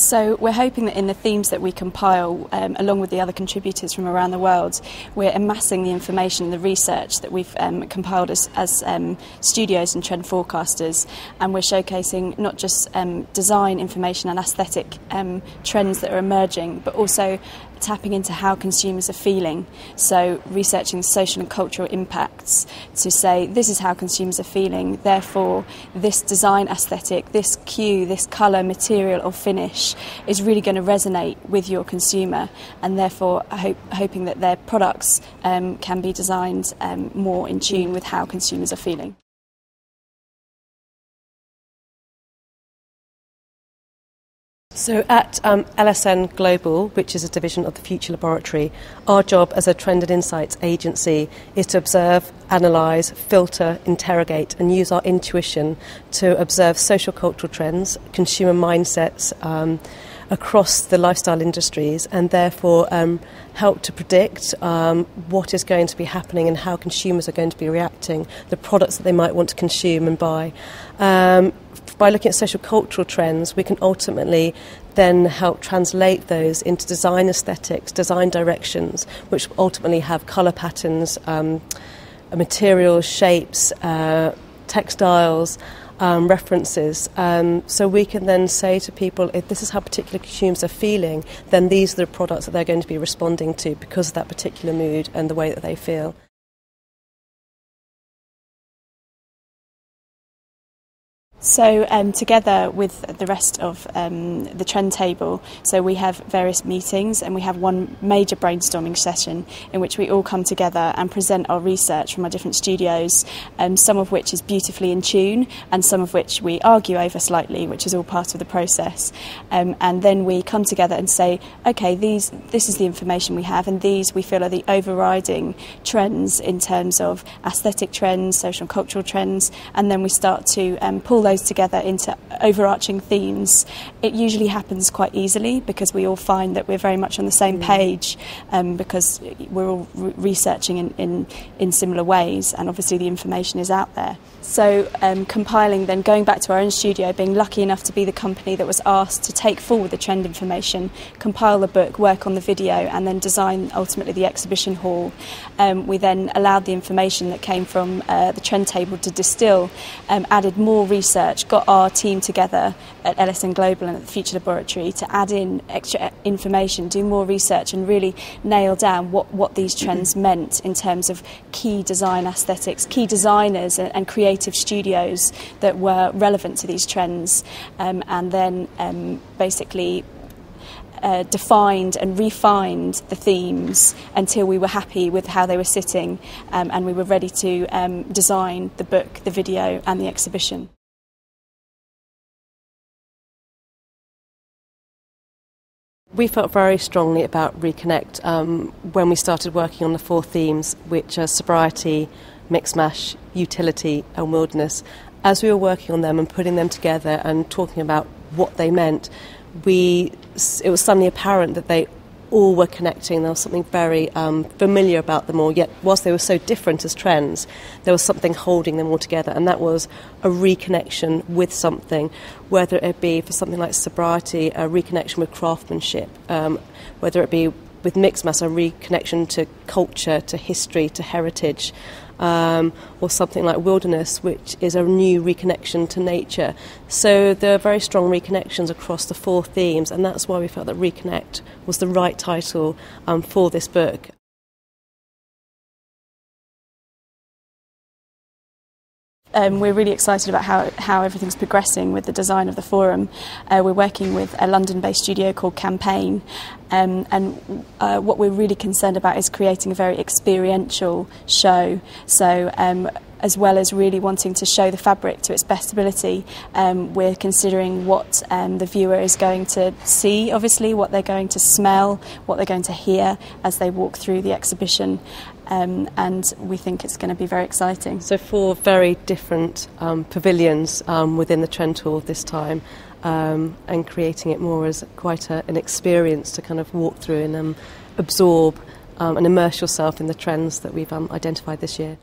So we're hoping that in the themes that we compile, along with the other contributors from around the world, we're amassing the information and the research that we've compiled as studios and trend forecasters, and we're showcasing not just design information and aesthetic trends that are emerging, but also tapping into how consumers are feeling. So researching social and cultural impacts to say this is how consumers are feeling, therefore this design aesthetic, this cue, this colour, material or finish is really going to resonate with your consumer, and therefore hoping that their products can be designed more in tune with how consumers are feeling. So at LSN Global, which is a division of the Future Laboratory, our job as a Trend and Insights agency is to observe, analyse, filter, interrogate and use our intuition to observe social cultural trends, consumer mindsets across the lifestyle industries, and therefore help to predict what is going to be happening and how consumers are going to be reacting, the products that they might want to consume and buy. By looking at social cultural trends, we can ultimately then help translate those into design aesthetics, design directions, which ultimately have colour patterns, materials, shapes, textiles, references. So we can then say to people, if this is how particular consumers are feeling, then these are the products that they're going to be responding to because of that particular mood and the way that they feel. So together with the rest of the trend table, so we have various meetings and we have one major brainstorming session in which we all come together and present our research from our different studios, some of which is beautifully in tune and some of which we argue over slightly, which is all part of the process. And then we come together and say, okay, this is the information we have, and these we feel are the overriding trends in terms of aesthetic trends, social and cultural trends, and then we start to pull those together into overarching themes. It usually happens quite easily because we all find that we're very much on the same page, because we're all researching in similar ways, and obviously the information is out there. So compiling, then going back to our own studio, being lucky enough to be the company that was asked to take forward the trend information, compile the book, work on the video and then design ultimately the exhibition hall. We then allowed the information that came from the trend table to distill, added more research, got our team together at LSN Global and at the Future Laboratory to add in extra information, do more research and really nail down what these trends meant in terms of key design aesthetics, key designers and creative studios that were relevant to these trends, and then basically defined and refined the themes until we were happy with how they were sitting, and we were ready to design the book, the video and the exhibition. We felt very strongly about Reconnect when we started working on the 4 themes, which are sobriety, mix mash, utility and wilderness. As we were working on them and putting them together and talking about what they meant, it was suddenly apparent that they all were connecting. There was something very familiar about them all, yet whilst they were so different as trends, there was something holding them all together, and that was a reconnection with something, whether it be for something like sobriety, a reconnection with craftsmanship, whether it be with mixed mass, a reconnection to culture, to history, to heritage, or something like wilderness, which is a new reconnection to nature. So there are very strong reconnections across the 4 themes, and that's why we felt that Reconnect was the right title for this book. We're really excited about how everything's progressing with the design of the forum. We're working with a London-based studio called Campaign, and what we're really concerned about is creating a very experiential show. So as well as really wanting to show the fabric to its best ability, we're considering what the viewer is going to see, obviously, what they're going to smell, what they're going to hear as they walk through the exhibition. And we think it's going to be very exciting. So 4 very different pavilions within the Trend Tour this time, and creating it more as quite an experience to kind of walk through and absorb and immerse yourself in the trends that we've identified this year.